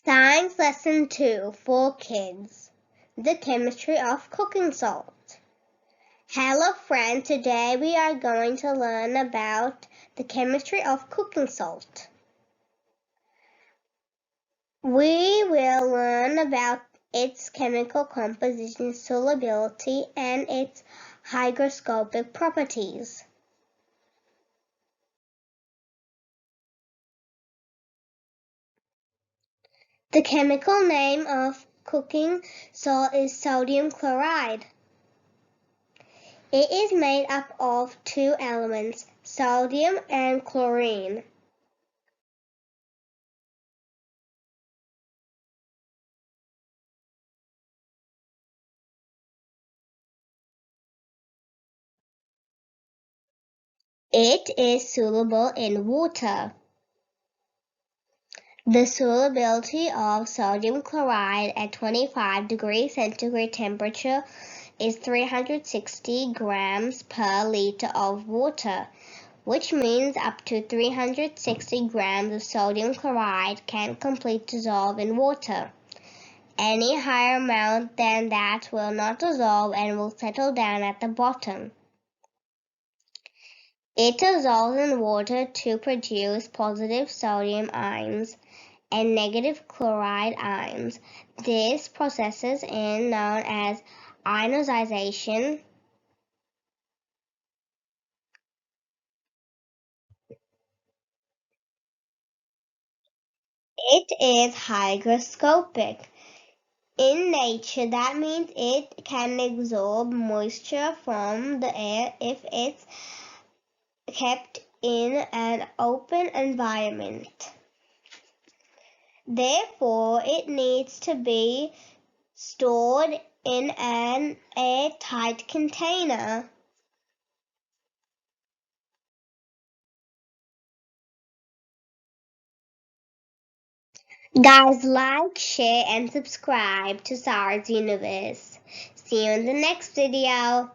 Science Lesson 2 for Kids, The Chemistry of Cooking Salt. Hello friends, today we are going to learn about the chemistry of cooking salt. We will learn about its chemical composition, solubility, and its hygroscopic properties. The chemical name of cooking salt is sodium chloride. It is made up of two elements, sodium and chlorine. It is soluble in water. The solubility of sodium chloride at 25 degrees centigrade temperature is 360 grams per liter of water, which means up to 360 grams of sodium chloride can completely dissolve in water. Any higher amount than that will not dissolve and will settle down at the bottom. It dissolves in water to produce positive sodium ions and negative chloride ions. This process is known as ionization. It is hygroscopic. In nature, that means it can absorb moisture from the air if it's kept in an open environment. Therefore, it needs to be stored in an airtight container. Guys, like, share, and subscribe to Sara's Universe. See you in the next video.